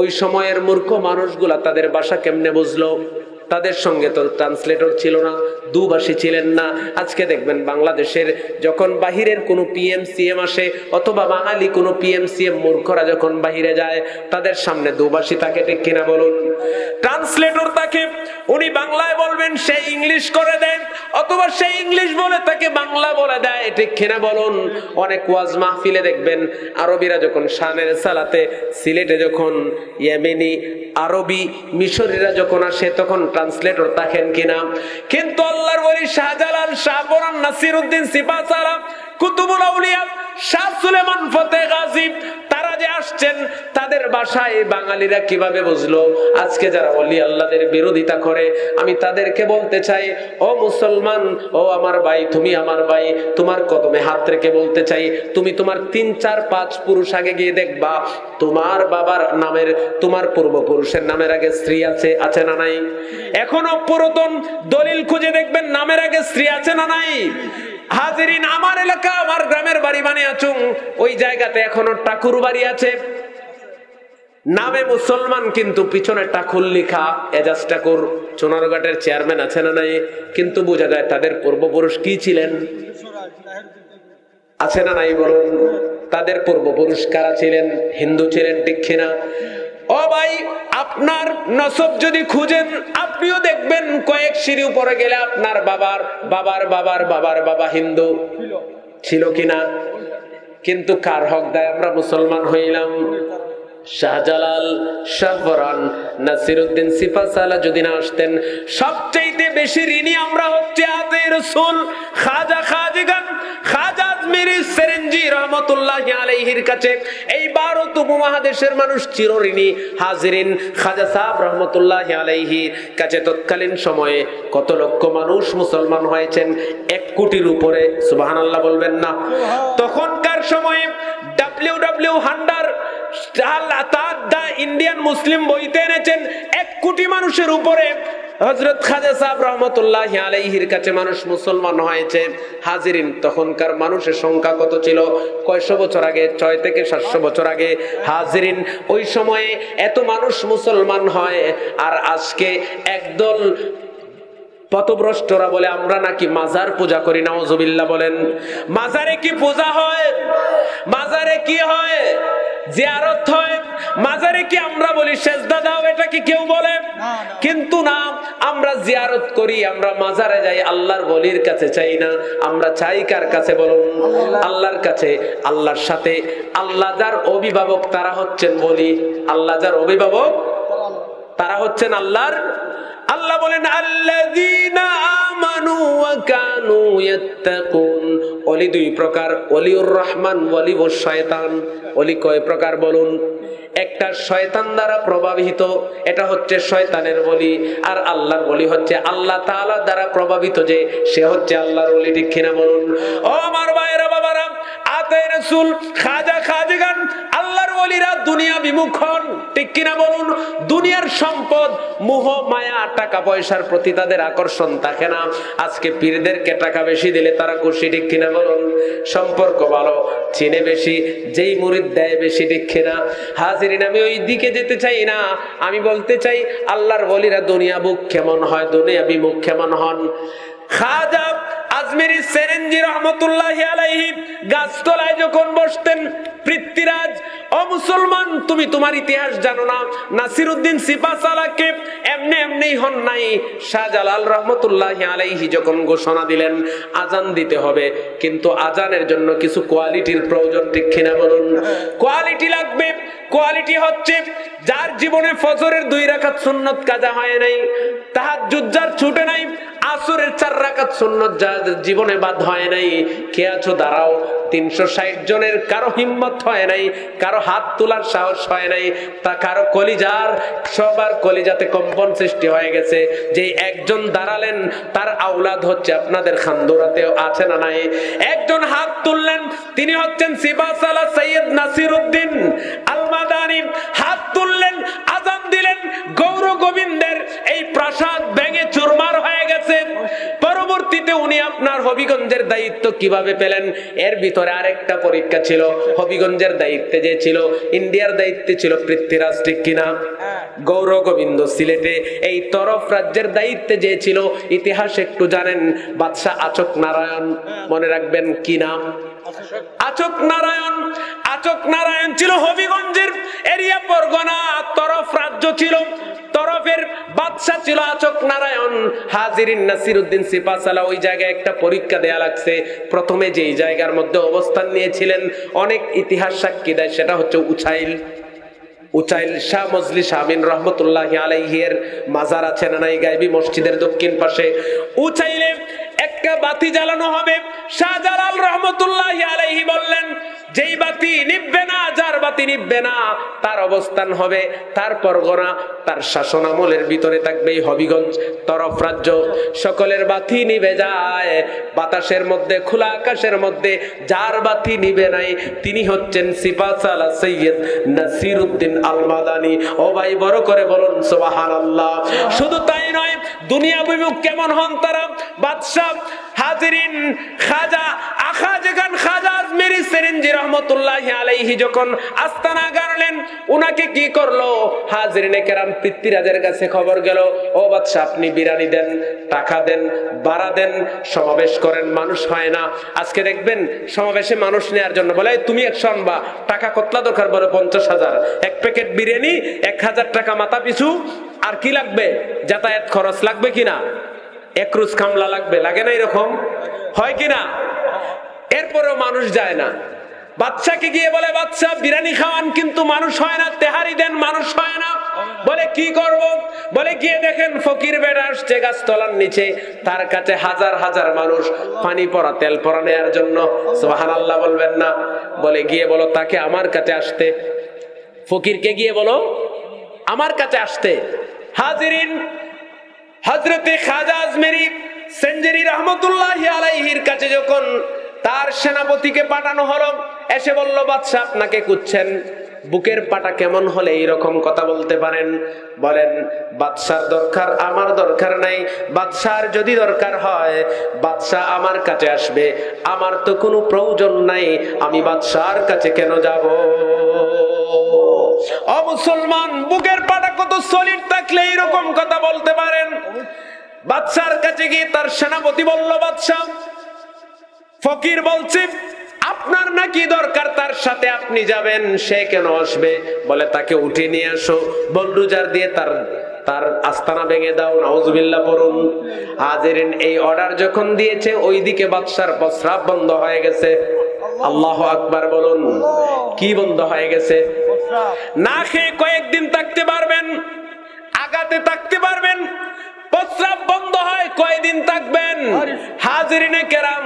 ওই সময়ের মূর্খ মানুষগুলা তাদের ভাষা কেমনে বুঝলো? তাদের সঙ্গে তো ট্রান্সলেটর ছিল না, দুভাষী ছিলেন না। আজকে দেখবেন বাংলাদেশের যখন বাহিরের কোনো পিএমসিএম আসে অথবা বাঙালি কোনো পিএমসিএম মূর্খরা যখন বাহিরে যায়, তাদের সামনে দুভাষী থাকে, ঠিক কিনা বলুন? ট্রান্সলেটর তাকে, উনি বাংলায় বলবেন, সে ইংলিশ করে দেন, অথবা সে ইংলিশ বলে তাকে বাংলা বলে দেয়, ঠিক কিনা বলুন? অনেক ওয়াজ মাহফিলে দেখবেন আরবিরা যখন শানের সালাতে, সিলেটে যখন ইয়েমেনি, আরবি, মিশরীরা যখন আসে তখন ট্রান্সলেটর থাকেন কিনা? কিন্তু আল্লাহর ওলি শাহজালাল, শাহপরান, নাসিরউদ্দিন সিপাহসালা, কুতুবুল আউলিয়া, শাহ সুলেমান ফতেহ গাজী, তারা যে আসছেন তাদের ভাষায় বাঙালিরা কিভাবে বুঝলো? আজকে যারা ওলি আল্লাহদের বিরোধিতা করে, আমি তাদেরকে বলতে চাই, ও মুসলমান, ও আমার ভাই, তুমি আমার ভাই, তোমার কদমে হাত রেখে বলতে চাই, তুমি তোমার 3, 4, 5 পুরুষ আগে গিয়ে দেখবা, তোমার বাবার নামের, তোমার পূর্বপুরুষের নামের আগে স্ত্রী আছে, আছে না নাই? এখনো পুরাতন দলিল খুঁজে দেখবেন নামের আগে স্ত্রী আছে না নাই? হাজিরিন, আমার এলাকা, আমার গ্রামের বাড়ি বানিয়াচুং, ওই জায়গাতে এখনো ঠাকুর বাড়ি আছে, নামে মুসলমান কিন্তু পিছনে ঠাকুর লেখা। এজাজ ঠাকুর সোনারঘাটের চেয়ারম্যান আছে না নাই? কিন্তু বোঝা যায় তাদের পূর্বপুরুষ কি ছিলেন, আছে না নাই বলুন? তাদের পূর্বপুরুষ কারা ছিলেন? হিন্দু ছিলেন, ঠিক কিনা? ও ভাই, আপনার নসব যদি খুঁজেন, আপনিও দেখবেন কয়েক সিঁড়ি উপরে গেলে আপনার বাবার বাবার বাবার বাবার বাবা হিন্দু ছিল কিনা? কিন্তু কার হক দায় আমরা মুসলমান হইলাম? শাহজালাল, শাহপরান, নাসিরউদ্দিন সিপাহসালা যদি না আসতেন, সবচেয়ে বেশি ঋণী আমরা হচ্ছে আতে রাসূল খাজা খাজিগান, খাজা আজমিরি সেরেঞ্জি রহমাতুল্লাহি আলাইহির কাছে। এই ভারত উপমহাদেশের মানুষ চিরঋণী। হাজিরিন, খাজা সাহেব রহমাতুল্লাহি আলাইহির কাছে তৎকালীন সময়ে কত লক্ষ মানুষ মুসলমান হয়েছেন? 1 কোটির উপরে। সুবহানাল্লাহ বলবেন না? তখনকার সময়ে ডব্লিউ হান্ডার ইন্ডিয়ান মুসলিম বইতে এনেছেন 1 কোটি মানুষের উপরে হযরত খাজা সাহেব রাহমাতুল্লাহি আলাইহির কাছে মানুষ মুসলমান হয়েছে। হাজিরিন, তখনকার মানুষের সংখ্যা কত ছিল? কয়শো বছর আগে? 6 থেকে 700 বছর আগে। হাজিরিন, ওই সময়ে এত মানুষ মুসলমান হয়, আর আজকে একদল পথভ্রষ্টরা বলে আমরা নাকি মাজার পূজা করি। নাউজুবিল্লাহ বলেন। মাজারে কি পূজা হয়? মাজারে কি হয়? জিয়ারত হয়। মাজারে কি আমরা বলি সেজদা দাও? এটা কি কেউ বলে? কিন্তু না, আমরা জিয়ারত করি, আমরা মাজারে যাই, আল্লাহর ওলির কাছে চাই না। আমরা চাই কার কাছে বলুন? আল্লাহর কাছে। আল্লাহর সাথে আল্লাহ যার অভিভাবক তারা হচ্ছেন ওলি। আল্লাহ যার অভিভাবক তারা হচ্ছেন আল্লাহর। আল্লাহ বলেন আল্লাযীনা আমানু ওয়া কানু ইয়াত্তাকুন। ওলি 2 প্রকার, ওলিউর রহমান, ওলিউশ শয়তান। ওলি কয় প্রকার বলুন? একটা শয়তান দ্বারা প্রভাবিত, এটা হচ্ছে শয়তানের ওলি। আর আল্লাহর ওলি হচ্ছে আল্লাহ তাআলা দ্বারা প্রভাবিত, যে সে হচ্ছে আল্লাহর ওলি, ঠিক কিনা বলুন? ও আমার ভাইরা বাবারা, আতে রাসূল, খাজা খাজিগান, আল্লাহর ওলিরা দুনিয়া বিমুখ হন, ঠিক কিনা বলুন? দুনিয়ার সম্পদ, মোহ মায়া, টাকা পয়সার প্রতি তাদের আকর্ষণ থাকে না। আজকে পীরদেরকে টাকা বেশি দিলে তারা খুশি, ঠিক কিনা বলুন? সম্পর্ক ভালো, চিনে বেশি, যেই মুরিদ দেয় বেশি, ঠিক কিনা? হাজিরিন, আমি ওই দিকে যেতে চাই না, আমি বলতে চাই আল্লাহর ওলিরা দুনিয়া বুক কেমন হয়, দুনিয়া বিমুখ কেমন হন। খাজা আজমিরি সেরেঞ্জি রহমাতুল্লাহি আলাইহি গাছতলায় যখন বসতেন, পৃথ্বীরাজ, ও মুসলমান, তুমি তোমার ইতিহাস জানো না? নাসিরউদ্দিন সিপাহসালাকে এমনি এমনি হন নাই। শাহজালাল রহমাতুল্লাহি আলাইহি যখন ঘোষণা দিলেন আজান দিতে হবে, কিন্তু আজানের জন্য কিছু কোয়ালিটির প্রয়োজন, ঠিক কিনা বলুন? কোয়ালিটি লাগবে। কোয়ালিটি হচ্ছে যার জীবনে ফজরের 2 রাকাত সুন্নত কাজা হয় নাই, তাহাজ্জুদ যার ছুটে নাই, আসরের 4 রাকাত সুন্নত যার জীবনে বাদ হয় নাই। কে আছো দাঁড়াও? 360 জনের কারো হিম্মত হয় নাই, কারো হাত তোলার সাহস হয় নাই, তা কারো কলিজার, সবার কলিজাতে কম্পন সৃষ্টি হয়ে গেছে যে একজন দাঁড়ালেন, তার আওলাদ হচ্ছে আপনাদের খান্দুরাতেও আছে না নাই? একজন হাত তুললেন, তিনি হচ্ছেন সিপাহসালা সৈয়দ নাসিরউদ্দিন আল মাদানী। হাত তুললেন, আজান দিলেন, গৌর গোবিন্দের এই প্রাসাদ ভেঙে চুরমার হয়ে গেছে। পরবর্তীতে উনি আপনার হবিগঞ্জের দায়িত্ব কিভাবে পেলেন? এর ভিতরে আরেকটা পরীক্ষা ছিল। হবিগঞ্জের দায়িত্বে যে ছিল, ইন্ডিয়ার দায়িত্বে ছিল পৃথ্বীরাজ, ঠিক কিনা? গৌর গোবিন্দ সিলেটে এই তরফ রাজ্যের দায়িত্বে যে ছিল, ইতিহাস একটু জানেন, বাদশাহ আচক নারায়ণ। মনে রাখবেন কি নাম? আচক নারায়ণ। আচক নারায়ণ ছিল হবিগঞ্জের এরিয়া পরগনা, তরফ রাজ্য ছিল, তরফের বাদশাহ ছিল আচক নারায়ণ। হাজিরিন নাসিরউদ্দিন সিপাহসালা ওই জায়গায় একটা পরীক্ষা দেয়া লাগছে। প্রথমে যেই জায়গার মধ্যে অবস্থান নিয়েছিলেন, অনেক ইতিহাস সাক্ষী দেয়, সেটা হচ্ছে উচাইল। উচাইল শাহ মজলিস আমিন রহমতুল্লাহি আলাইহির মাজার আছে না নাই গায়বী মসজিদের দক্ষিণ পাশে। উচাইলে একটা বাতি জ্বালানো হবে। শাহজালাল রহমতুল্লাহি আলাইহি বললেন, যেই বাতি নিভবে না, যার বাতি নিভবে না, তার অবস্থান হবে, তার পরগনা, তার শাসন আমলের ভিতরে থাকবে এই হবিগঞ্জ তরফ রাজ্য। সকলের বাতি নিভে যায় বাতাসের মধ্যে, খোলা আকাশের মধ্যে। যার বাতি নিভে নাই তিনি হচ্ছেন সিপাহসালা সৈয়দ নাসিরউদ্দিন আল মাদানী। ও ভাই, বড় করে বলুন সুবহানাল্লাহ। শুধু তাই নয়, দুনিয়া বিমুখ কেমন হন তারা? বাদশাহ হাজিরিন খাজা আখাজে খান খাজা আজমেরি সেরেঞ্জি রহমতুল্লাহি আলাইহি যখন আস্তানা গাড়লেন, উনাকে কি করলো? হাজিরিনে কেরাম পৃথ্বীরাজের কাছে খবর গেল, ও বাদশাহ, আপনি বিরানি দেন, টাকা দেন, ভাড়া দেন, সমাবেশ করেন, মানুষ হয় না। আজকে দেখবেন সমাবেশে মানুষ নেওয়ার জন্য বলে, তুমি 100 আনবা, টাকা কতলা দরকার? বলে 50,000। এক প্যাকেট বিরিয়ানি 1000 টাকা মাথা পিছু। আর কি লাগবে? যাতায়াত খরচ লাগবে কিনা, এক রুজ কামলা লাগবে, লাগে না? এরকম হয় কিনা? এরপরেও মানুষ যায় না। বাদশাকে গিয়ে বলে, বাদশাহ বিরিয়ানি খাওয়ান, কিন্তু মানুষ হয় না, তেহারি দেন, মানুষ হয় না। বলে কি করব? বলে গিয়ে দেখেন ফকির বেড়া আসছে গাছতলার নিচে, তার কাছে হাজার হাজার মানুষ পানি পড়া, তেল পড়া নেওয়ার জন্য। সুবহানাল্লাহ বলবেন না? বলে গিয়ে বলো তাকে আমার কাছে আসতে। ফকিরকে গিয়ে বলো আমার কাছে আসতে। হাজিরিন, হযরতে খাজা আজমেরি সেঞ্জেরি রহমতুল্লাহি আলাইহির কাছে যখন তার সেনাপতিকে পাঠানো হলো, এসে বলল, বাদশাহ আপনাকে খুঁজছেন। বুকের পাটা কেমন হলে এইরকম কথা বলতে পারেন? বলেন, বাদশার দরকার, আমার দরকার নাই। বাদশার যদি দরকার হয়, বাদশাহ আমার কাছে আসবে, আমার তো কোনো প্রয়োজন নাই, আমি বাদশার কাছে কেন যাব? ও মুসলমান, বুকের পাটা কত সলিড থাকলে এইরকম কথা বলতে পারেন? বাদশার কাছে গিয়ে তার সেনাপতি বলল, বাদশাহ, ফকির বলছে আপনার নাকি দরকার, তার সাথে আপনি যাবেন, সে কেন আসবে? বলে তাকে উঠে নিয়ে আসো, বলডুজার দিয়ে তার আস্তানা ভেঙে দাও। নাউজুবিল্লাহ পড়ুন। হাজিরিন, এই অর্ডার যখন দিয়েছে, ওইদিকে বাদশার প্রস্রাব বন্ধ হয়ে গেছে। আল্লাহু আকবার বলুন। কি বন্ধ হয়ে গেছে? না খেয়ে কয়েকদিন থাকতে পারবেন, আগাতে থাকতে পারবেন, প্রস্রাব বন্ধ হয় কয়দিন থাকবেন? হাজিরিনে কেরাম,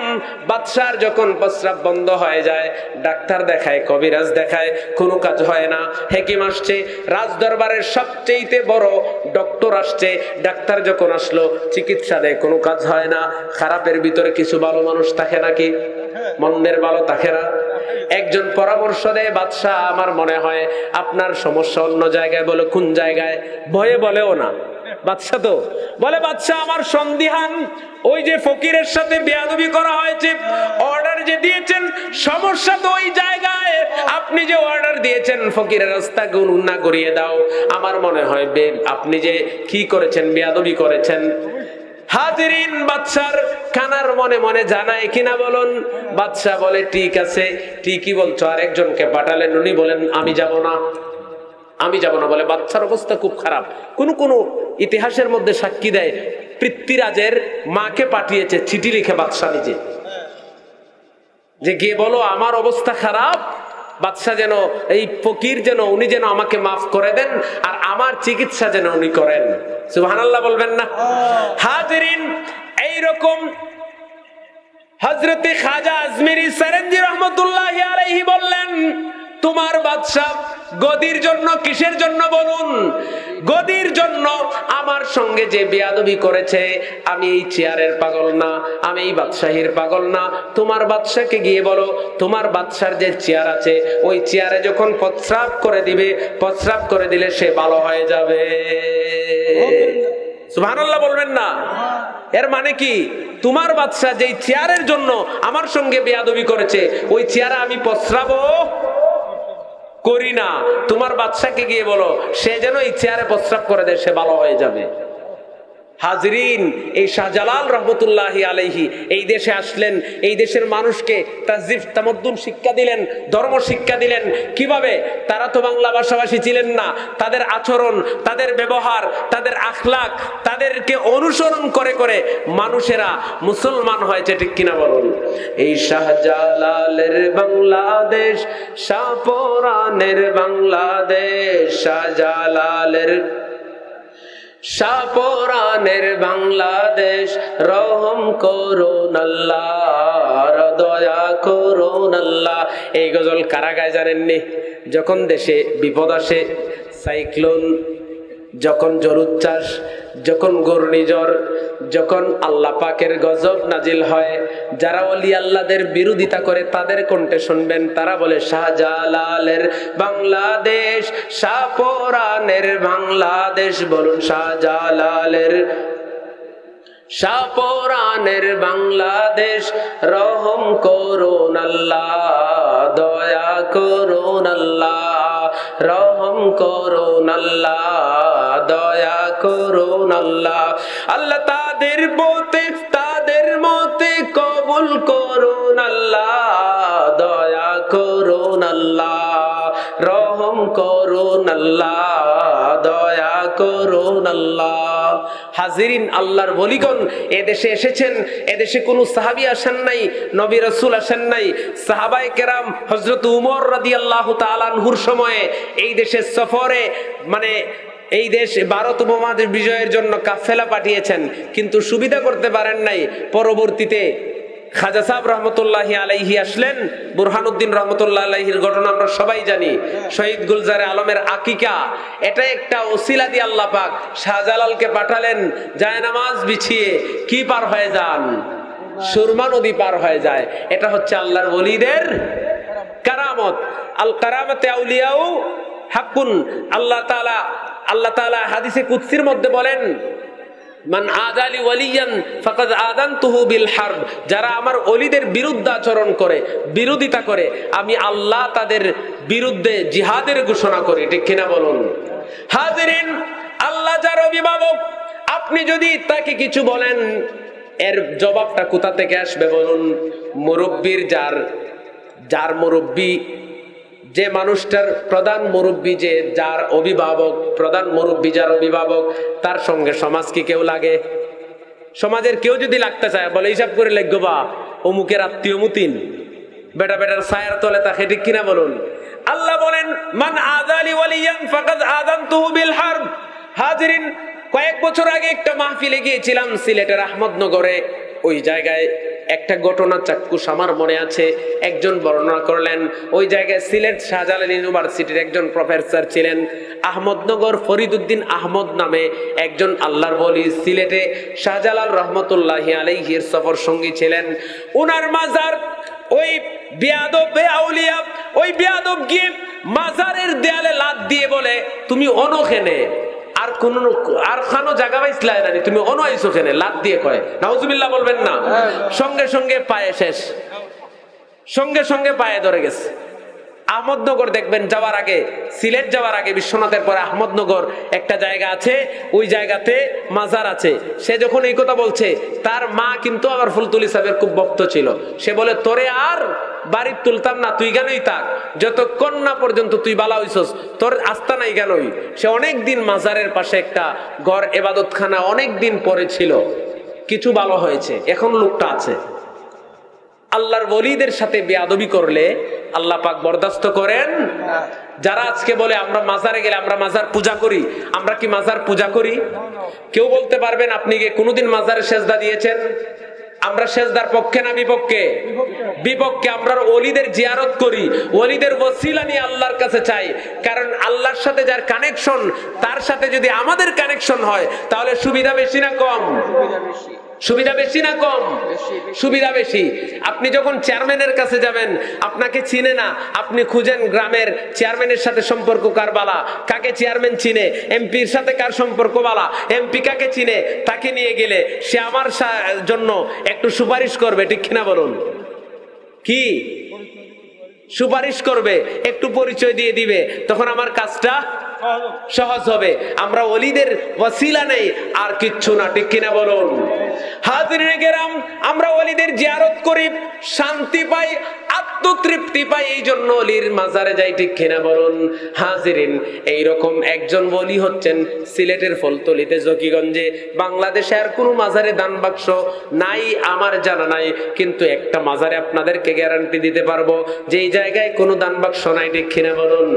বাদশার যখন প্রস্রাব বন্ধ হয়ে যায়, ডাক্তার দেখায়, কবিরাজ দেখায়, কোনো কাজ হয় না। হেকিম আসছে, রাজ দরবারের সবচেয়ে বড় ডক্টর আসছে, ডাক্তার যখন আসলো, চিকিৎসা দেয়, কোনো কাজ হয় না। খারাপের ভিতরে কিছু ভালো মানুষ থাকে নাকি? মন্দের ভালো থাকে না? একজন পরামর্শ দেয়, বাদশাহ আমার মনে হয় আপনার সমস্যা অন্য জায়গায়। বলে কোন জায়গায়? ভয়ে বলেও না। বাদশাহ তো বলে, বাদশাহ আমার সন্দিহান, ওই যে ফকিরের সাথে বেয়াদবি করা হয়েছে, অর্ডার যে দিয়েছেন, সমস্যা তো ওই জায়গায়। আপনি যে অর্ডার দিয়েছেন ফকিরের রাস্তা গুণা করিয়ে দাও, আমার মনে হয় আপনি যে কি করেছেন, বেয়াদবি করেছেন। হাজিরিন, বাদশার কানার মনে মনে জানায় কিনা বলুন? বাদশাহ বলে, ঠিক আছে, ঠিকই বলছো। আর একজনকে পাঠালেন, উনি বলেন আমি যাব না, আমি যাব না। বলে বাদশার অবস্থা খুব খারাপ। কোন ইতিহাসের মধ্যে সাক্ষী দেয়, পৃথ্বীরাজের মাকে পাঠিয়েছে চিঠি লিখে বাদশাহ নিজে, যে গিয়ে বলো আমার অবস্থা খারাপ, বাদশাহ যেন, এই ফকির যেন, উনি যেন আমাকে মাফ করে দেন, আর আমার চিকিৎসা যেন উনি করেন। সুবহানাল্লাহ বলবেন না? হাজিরিন, এইরকম হযরতে খাজা আজমেরি সেরেঞ্জি রহমতুল্লাহি আলাইহি বললেন, তোমার বাদশাহ গদির জন্য, কিসের জন্য বলুন? গদির জন্য আমার সঙ্গে যে বেয়াদবি করেছে, আমি এই চেয়ারের পাগল না, আমি এই বাদশাহীর পাগল না। তোমার বাদশাকে গিয়ে বলো, তোমার বাদশার যে চেয়ার আছে, ওই চেয়ারে যখন প্রস্রাব করে দিবে, প্রস্রাব করে দিলে সে ভালো হয়ে যাবে। সুবহানাল্লাহ বলবেন না? এর মানে কি? তোমার বাদশা যেই চেয়ারের জন্য আমার সঙ্গে বেয়াদবি করেছে ওই চেয়ারে আমি প্রস্রাবও করি না, তোমার বাদশাকে গিয়ে বলো সে যেন এই চেয়ারে প্রস্রাব করে দেয়, সে ভালো হয়ে যাবে। হাজরিন, এই শাহজালাল রহমতুল্লাহি আলাইহি এই দেশে আসলেন, এই দেশের মানুষকে তাহজিব তামাদ্দুন শিক্ষা দিলেন, ধর্ম শিক্ষা দিলেন। কিভাবে? তারা তো বাংলা ভাষাভাষী ছিলেন না, তাদের আচরণ, তাদের ব্যবহার, তাদের আখলাক, তাদেরকে অনুসরণ করে করে মানুষেরা মুসলমান হয়েছে, ঠিক কিনা বলুন? এই শাহজালালের বাংলাদেশ, শাহপরানের বাংলাদেশ, শাহজালালের শাহপরানের বাংলাদেশ, রহম করুন আল্লাহ, দয়া করুন আল্লাহ। এই গজল কারা গায় জানেননি? যখন দেশে বিপদ আসে, সাইক্লোন, যখন জলোচ্ছ্বাস, যখন ঘূর্ণিঝড়, যখন আল্লাহ পাকের গজব নাজিল হয়, যারা ওলি আল্লাহদের বিরোধিতা করে তাদের কণ্ঠে শুনবেন, তারা বলে শাহজালালের বাংলাদেশ, শাহপরানের বাংলাদেশ। বলুন শাহজালালের শাহপরানের বাংলাদেশ, রহম করুন আল্লাহ, দয়া করুন আল্লাহ, রহম করুন আল্লাহ, দয়া করুন আল্লাহ। আল্লাহ তাদের পথে তাদের মতে কবুল করুন আল্লাহ, দয়া করুন আল্লাহ, রহম করুন আল্লাহ, দয়া করুন আল্লাহ। হাজিরিন, আল্লাহর ওলিগণ এদেশে এসেছেন, এদেশে কোনো সাহাবী আসেন নাই, নবী রাসূল আসেন নাই। সাহাবায়ে কেরাম হযরত উমর রাদিয়াল্লাহু তাআলা আনহুর সময়ে এই দেশের সফরে, মানে এই দেশ ভারত উপমহাদেশ বিজয়ের জন্য কাফেলা পাঠিয়েছেন, কিন্তু সুবিধা করতে পারেন নাই। পরবর্তীতে খাজা সাহেব রহমতুল্লাহি আলাইহি আসলেন, বুরহানুদ্দিন রহমতুল্লাহ আলাইহির ঘটনা আমরা সবাই জানি। শহীদ গুলজারে আলমের আকিকা, এটা একটা ওসিলা দিয়ে আল্লাহ পাক শাহজালালকে পাঠালেন, জায়নামাজ বিছিয়ে কি পার হয়ে যান? সুরমা নদী পার হয়ে যায়। এটা হচ্ছে আল্লাহর ওলিদের কারামত। আল কারামাতে আউলিয়াউ হাক্কুন। আল্লাহ তাআলা হাদিসে কুদসির মধ্যে বলেন, মান আদালি ওয়ালিয়ান ফাকাদ আযানতুহু বিল হারব। যারা আমার ওলিদের বিরুদ্ধে আচরণ করে, বিরোধিতা করে, আমি আল্লাহ তাদের বিরুদ্ধে জিহাদের ঘোষণা করি, ঠিক কিনা বলুন? হাজিরিন, আল্লাহ যার অভিভাবক, আপনি যদি তাকে কিছু বলেন, এর জবাবটা কোথা থেকে আসবে বলুন? মুরব্বির যার মুরব্বি, যে মানুষটার প্রধান মুরব্বী, যে যার অভিভাবক, প্রধান মুরব্বী যার অভিভাবক, তার সঙ্গে সমাজ কি কেউ লাগে? সমাজের কেউ যদি লাগতে চায়, বলে হিসাব করে লিখবো বা অমুকের আত্মীয় মুতিন, বেটা বেটার ছায়ার তলে তাকে, ঠিক কিনা বলুন? আল্লাহ বলেন, মান আযালি ওয়ালিয়ান ফাকাদ আযানতুহু বিল হারব। হাজিরিন, কয়েক বছর আগে একটা মাহফিলে গিয়েছিলাম সিলেটের আহমদনগরে। ওই জায়গায় একটা ঘটনা চাক্ষুষ আমার মনে আছে। একজন বর্ণনা করলেন, ওই জায়গায় সিলেট শাহজালাল ইউনিভার্সিটির একজন প্রফেসর ছিলেন, আহমদনগর ফরিদউদ্দিন আহমদ নামে একজন আল্লাহর ওলি, সিলেটে শাহজালাল রহমতুল্লাহি আলাইহির সফর সঙ্গী ছিলেন। উনার মাজার, ওই বেয়াদব আউলিয়া, ওই বেয়াদব গিয়ে মাজারের দেয়ালে লাত দিয়ে বলে, তুমি অনখেনে আর খানো জায়গা পাইছিলা না, তুমি অনো আইছো কেনে? লাত দিয়ে কয়। নাউজুবিল্লাহ বলবেন না। সঙ্গে সঙ্গে পায়ে শেষ, সঙ্গে সঙ্গে পায়ে ধরে গেছে। আহমদনগর দেখবেন যাওয়ার আগে, সিলেট যাওয়ার আগে বিশ্বনাথের পরে আহমদনগর একটা জায়গা আছে, ওই জায়গাতে মাজার আছে। সে যখন এই কথা বলছে, তার মা কিন্তু আবার ফুলতুলি সাহেবের খুব ভক্ত ছিল। সে বলে, তোরে আর বাড়ির তুলতাম না, তুই কেনই থাক, যতক্ষণ না পর্যন্ত তুই বালা হইছস, তোর আস্থা নাই কেনই। সে অনেকদিন মাজারের পাশে একটা ঘর ইবাদতখানা অনেকদিন পরে ছিল, কিছু ভালো হয়েছে, এখন লোকটা আছে। আল্লাহর ওলিদের সাথে বেয়াদবি করলে আল্লাহ পাক বরদাস্ত করেন? যারা আজকে বলে আমরা মাজারে গেলে আমরা মাজার পূজা করি, আমরা কি মাজার পূজা করি? কেউ বলতে পারবেন আপনি কি কোনোদিন মাজারে সেজদা দিয়েছেন? আমরা সেজদার পক্ষে না বিপক্ষে? বিপক্ষে। আমরা ওলিদের জিয়ারত করি, ওলিদের ওসিলা নিয়ে আল্লাহর কাছে চাই। কারণ আল্লাহর সাথে যার কানেকশন, তার সাথে যদি আমাদের কানেকশন হয়, তাহলে সুবিধা বেশি না কম? সুবিধা বেশি না কম? সুবিধা বেশি। আপনি যখন চেয়ারম্যানের কাছে যাবেন, আপনাকে চিনে না, আপনি খুঁজেন গ্রামের চেয়ারম্যানের সাথে সম্পর্ক কার বালা, কাকে চেয়ারম্যান চিনে, এমপির সাথে কার সম্পর্ক বালা, এমপি কাকে চিনে, তাকে নিয়ে গেলে সে আমার জন্য একটু সুপারিশ করবে, ঠিক কিনা বলুন? কি সুপারিশ করবে, একটু পরিচয় দিয়ে দিবে, তখন আমার কাজটা সহজ হবে। আমরা ওলিদের ওয়াসিলা নেই, আর কিচ্ছু না, ঠিক কিনা বলুন? হাজিরিনে কেরাম, আমরা ওলিদের জিয়ারত করি, শান্তি পাই, আত্মতৃপ্তি পাই, এই জন্য ওলির মাজারে যাই, ঠিক কিনা বলুন? হাজিরিন, এইরকম একজন ওলি হচ্ছেন সিলেটের ফলতলিতে, জকিগঞ্জে। বাংলাদেশে আর কোনো মাজারে দান বাক্স নাই আমার জানা নাই, কিন্তু একটা মাজারে আপনাদেরকে গ্যারান্টি দিতে পারবো যে এই জায়গায় কোনো দান বাক্স নাই, ঠিক কিনা বলুন?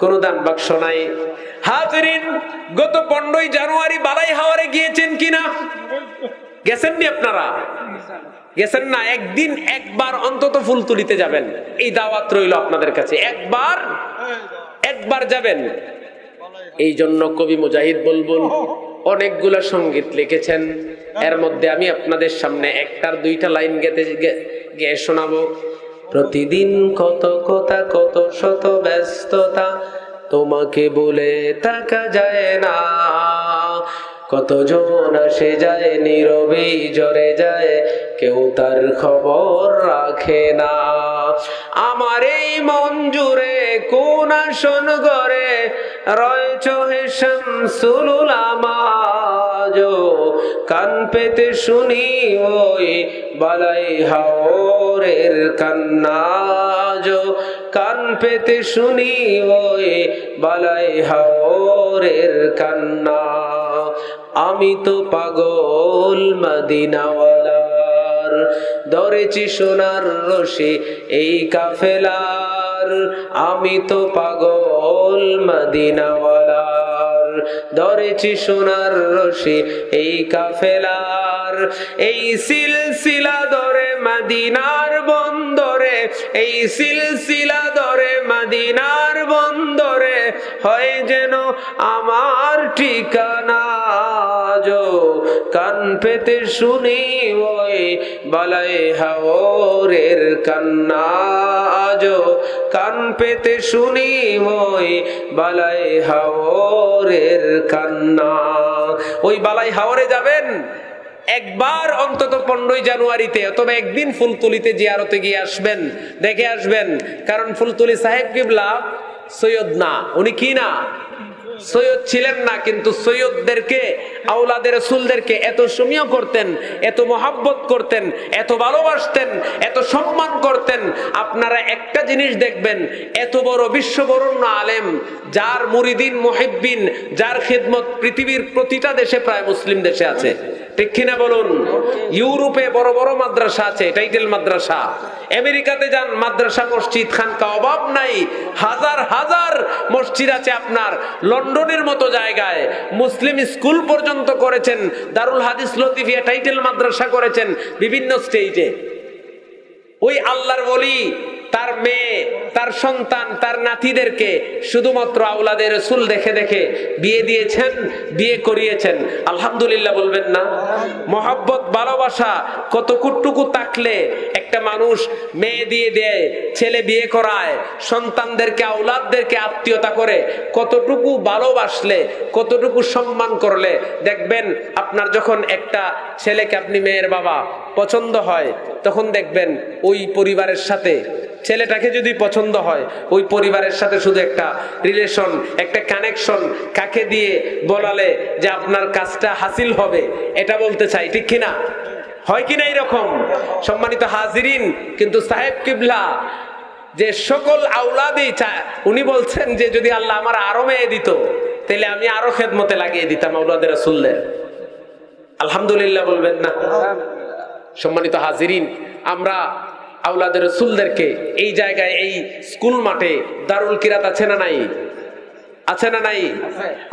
কোনো দান বাক্স নাই। হাজিরিন, গত 15 জানুয়ারি বালাই হাওয়ারে গিয়েছেন কিনা? গেছেন নি আপনারা? গেছেন না? একদিন একবার অন্তত ফুল তুলিতে যাবেন, এই দাওয়াত রইল আপনাদের কাছে, একবার যাবেন। এই জন্য কবি মুজাহিদ বুলবুল অনেকগুলা সঙ্গীত লিখেছেন, এর মধ্যে আমি আপনাদের সামনে একটার দুইটা লাইন গেয়ে শোনাবো। প্রতিদিন কত কথা, কত শত ব্যস্ততা, তোমাকে বলে থাকা যায় না। কতজন আসে যায়, নীরবেই ঝরে যায়, কেউ তার খবর রাখে না। আমার এই মন জুড়ে কোন আসন ঘরে রয়েছ হে শামসুল উলামা, কান পেতে শুনি ওই বালাই হাওরের কান্না, কান পেতে শুনি ওই বালাই হাওরের কান্না। আমি তো পাগল মদিনাওয়ালার, ধরেছি সোনার রশি এই কাফেলার। আমি তো পাগল মদিনাওয়ালার, ধরেছি সোনার রশি এই কাফেলার। এই সিলসিলা ধরে মদিনার বন্দরে, এই সিলসিলা ধরে মদিনার বন্দরে, হয় যেন আমার ঠিকানা। কান পেতে শুনি ওই বালাই হাওরের কান্না, কান পেতে শুনি ওই বালাই হাওরের কান্না। ওই বালাই হাওরে যাবেন একবার অন্তত 15 জানুয়ারিতে, অথবা একদিন ফুলতলিতে জিয়ারতে গিয়ে আসবেন, দেখে আসবেন। কারণ ফুলতলি সাহেব কিবলা সৈয়দ না, উনি কি না? সৈয়দ ছিলেন না, কিন্তু সৈয়দদেরকে, আওলাদে রাসূলদেরকে এত সমীহ করতেন, এত মহাব্বত করতেন, এত ভালোবাসতেন, এত সম্মান করতেন। আপনারা একটা জিনিস দেখবেন, এত বড় বিশ্ববরণ্য আলেম, যার মুরিদিন মুহিব্বিন, যার খিদমত পৃথিবীর প্রতিটা দেশে, প্রায় মুসলিম দেশে আছে, ঠিক কিনা বলুন? ইউরোপে বড় বড় মাদ্রাসা আছে, টাইটেল মাদ্রাসা। আমেরিকাতে যান, মাদ্রাসা মসজিদ খানকা অভাব নাই, হাজার হাজার মসজিদ আছে। আপনার লন্ডনের মতো জায়গায় মুসলিম স্কুল পর্যন্ত করেছেন, দারুল হাদিস লতিফিয়া টাইটেল মাদ্রাসা করেছেন বিভিন্ন স্টেজে। ওই আল্লাহর ওলি তার মেয়ে, তার সন্তান, তার নাতিদেরকে শুধুমাত্র আওলাদে রাসূল দেখে দেখে বিয়ে দিয়েছেন, বিয়ে করিয়েছেন। আলহামদুলিল্লাহ বলবেন না? মহব্বত, ভালোবাসা কতটুকু থাকলে একটা মানুষ মেয়ে দিয়ে দেয়, ছেলে বিয়ে করায়, সন্তানদেরকে, আওলাদদেরকে আত্মীয়তা করে, কতটুকু ভালোবাসলে, কতটুকু সম্মান করলে, দেখবেন আপনার যখন একটা ছেলেকে, আপনি মেয়ের বাবা, পছন্দ হয়, তখন দেখবেন ওই পরিবারের সাথে, ছেলেটাকে যদি পছন্দ হয়, ওই পরিবারের সাথে শুধু একটা রিলেশন, একটা কানেকশন, কাকে দিয়ে বলালে যে আপনার কাজটা হাসিল হবে, এটা বলতে চাই, ঠিক কিনা? হয় কিনা এরকম? সম্মানিত হাজিরিন, কিন্তু সাহেব কিবলা যে সকল আওলাদই চায়, উনি বলছেন যে যদি আল্লাহ আমার আরো মেয়ে দিত, তাহলে আমি আরো খেদমতে লাগিয়ে দিতাম আওলাদে রাসূলদের। আলহামদুলিল্লাহ বলবেন না? সম্মানিত হাজিরিন, আমরা আওলাদে রাসূলদেরকে এই জায়গায়, এই স্কুল মাঠে দারুল কিরাত আছে না নাই? আছে না নাই?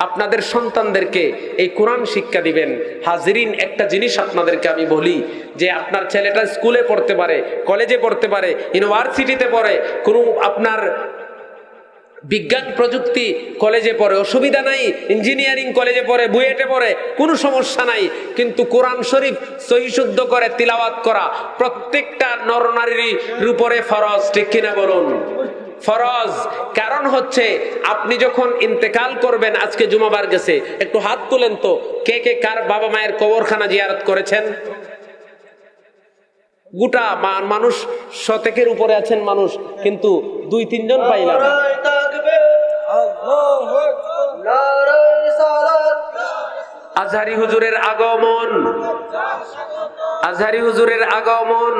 আপনাদের সন্তানদেরকে এই কোরআন শিক্ষা দিবেন। হাজিরিন, একটা জিনিস আপনাদেরকে আমি বলি, যে আপনার ছেলেটা স্কুলে পড়তে পারে, কলেজে পড়তে পারে, ইউনিভার্সিটিতে পড়ে, কোনো আপনার বিজ্ঞান প্রযুক্তি কলেজে পড়ে, অসুবিধা নাই। ইঞ্জিনিয়ারিং কলেজে পড়ে, বুয়েটে পড়ে, কোনো সমস্যা নাই। কিন্তু কোরআন শরীফ সহি শুদ্ধ করে তিলাওয়াত করা প্রত্যেকটা নরনারীর উপরে ফরজ, ঠিক কিনা বলুন? ফরজ। কারণ হচ্ছে আপনি যখন ইন্তেকাল করবেন, আজকে জুমাবার গেছে, একটু হাত তুলেন তো, কে কে কার বাবা মায়ের কবরখানা জিয়ারত করেছেন? গোটা মানুষ শতকের উপরে আছেন মানুষ, কিন্তু 2-3 জন পাইলাম। আজহারি হুজুরের আগমন, আজহারি হুজুরের আগমন।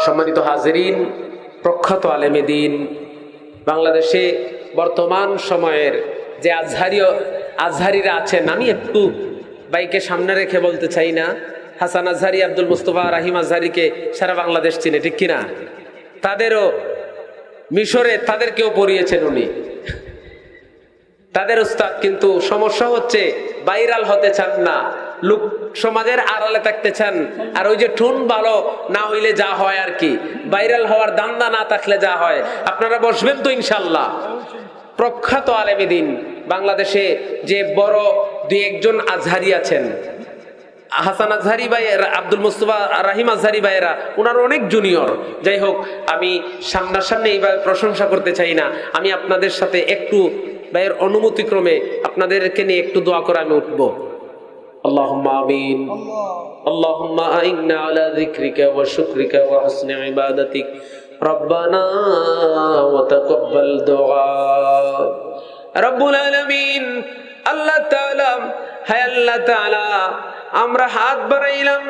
সম্মানিত হাজিরিন, প্রখ্যাত আলেমে দ্বীন, বাংলাদেশে বর্তমান সময়ের যে আজহারিরা আছেন, আমি একটু বাইকে সামনে রেখে বলতে চাই না, হাসান আজহারি, আব্দুল মুস্তফা, রাহিম আজহারিকে সারা বাংলাদেশ চিনে, ঠিক কিনা? তাদেরও মিশরে তাদেরকেও পড়িয়েছেন উনি, তাদের উস্তাদ। কিন্তু সমস্যা হচ্ছে ভাইরাল হতে চান না, লোক সমাজের আড়ালে থাকতে চান। আর ওই যে ঠুন ভালো না হইলে যা হয় আর কি, ভাইরাল হওয়ার দান্দা না থাকলে যা হয়। আপনারা বসবেন তো ইনশাল্লাহ? প্রখ্যাত আলেমে দ্বীন বাংলাদেশে যে বড় 2-1 আজহারি আছেন, হাসান আজহারি ভাই, আব্দুল মুস্তফা, রাহিম আজহারি ভাইয়েরা, ওনার অনেক জুনিয়র। যাই হোক, আমি সামনাসামনি এইভাবে প্রশংসা করতে চাই না। আমি আপনাদের সাথে একটু ভাইয়ের অনুমতি ক্রমে আপনাদেরকে নিয়ে একটু দোয়া করে আমি উঠবো। আল্লাহুম্মা আমিন। আল্লাহুম্মা আইন্না আলা যিকরিকা ওয়া শুকরিকা ওয়া হুসনি ইবাদাতিক রব্বানা ওয়া তাকাব্বাল দুআ। রব্বুল আলামিন, আল্লাহ তাআলা, হায় আল্লাহ তাআলা, আমরা হাত বাড়াইলাম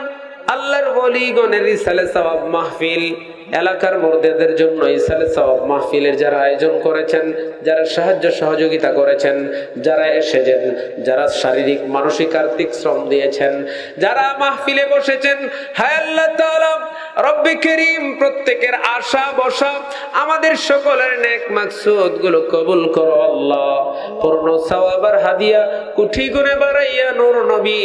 আল্লাহর ওলিগণের ইসালে সওয়াব মাহফিল, এলাকার মুর্দাদের জন্য ইসালে সওয়াব মাহফিলের যারা আয়োজন করেছেন, যারা সাহায্য সহযোগিতা করেছেন, যারা এসেছেন, যারা শারীরিক মানসিক আর্থিক শ্রম দিয়েছেন, যারা মাহফিলে বসেছেন, হায় আল্লাহ তাআলা রব্বে করিম, প্রত্যেকের আশা বসা, আমাদের সকলের নেক মাকসুদ গুলো কবুল করো আল্লাহ। পূর্ণ সওয়াবের হাদিয়া কুঠি গুণে বাড়াইয়া নূর নবী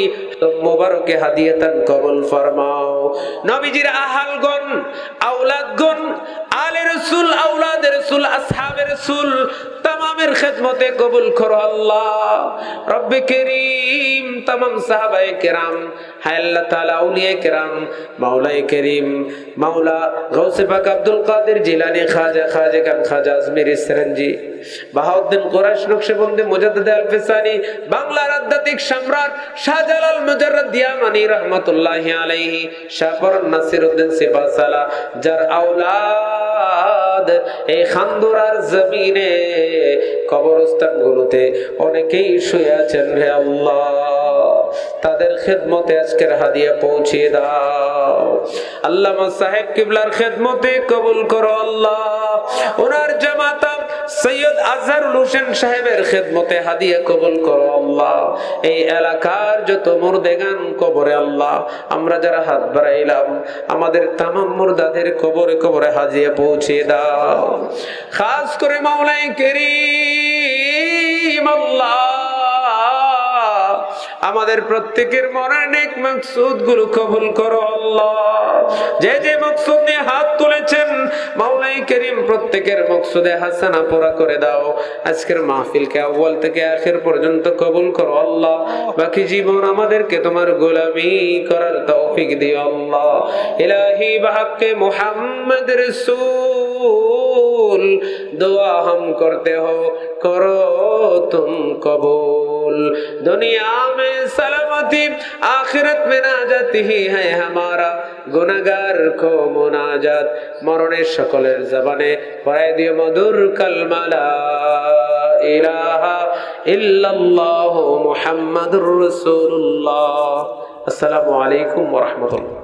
মোবারকে হাদিয়াতান কবুল ফরমাও। নবীজির আহালগণ, আওলাদগণ, আলে রাসূল, আওলাদে রাসূল, আসহাবে রাসূল তামামের খিদমতে কবুল করো আল্লাহ। রব্বে করিম, তামাম সাহাবায়ে কেরাম, হায় আল্লাহ তাআলা আউলিয়া কেরাম, মাওলায়ে করিম, মাওলা গাউসে পাক আব্দুল কাদের জিলানী, খাজা খান, খাজা আজমিরি সেরেনজি, বাহাউদ্দিন কুরাইশ নকশবন্দি, মুজাদ্দিদ আল-ফিসানি, বাংলার আধ্যাত্মিক সম্রাট শাহজালাল মুজাররদ ইয়ামানি রহমাতুল্লাহি আলাইহি, শাহপর নাসিরউদ্দিন সিপাহসালা, যার আওলাদ এই খান্দুরার জমিনে কবরস্থানগুলোতে অনেকেই শুয়ে আছেন, হে আল্লাহ তাদের খেদমতে আজকের হাদিয়া পৌঁছিয়ে দাও। আল্লামা সাহেব কিবলার খেদমতে কবুল করো আল্লাহ। ওনার জামাতা সৈয়দ আজহারুল হোসেন সাহেবের খেদমতে হাদিয়া কবুল করো আল্লাহ। এই এলাকার যত মুর্দেগান কবরে আল্লাহ, আমরা যারা হাত বাড়াইলাম, আমাদের তামাম মুর্দাদের কবরে কবরে হাদিয়া পৌঁছিয়ে দাও। খাস করে মাওলায়ে করিম আল্লাহ, আমাদের প্রত্যেকের মনের নেক মাকসুদ গুলো কবুল করো আল্লাহ। যে যে মাকসুদ নিয়ে হাত তুলেছেন, মাওলায়ে করিম প্রত্যেকের মাকসুদে হাসানা পুরা করে দাও। আজকের মাহফিলকে আউয়াল থেকে আখির পর্যন্ত কবুল করো আল্লাহ। বাকি জীবন আমাদেরকে তোমার গোলামি করার তৌফিক দিও আল্লাহ। ইলাহি বাহকে মুহাম্মদ रसूल दुआ हम करते हो, करो तुम कबूल। दुनिया में सलामती, आखिरत में नाजात ही है हमारा, गुनहगार को मुनाजात, मरने सकलेर ज़बाने पढ़ाई दियो मधुर कलमा ला इलाहा इल्लल्लाहु मुहम्मदुर रसूलुल्लाह। अस्सलामु अलैकुम व रहमतुल्लाह।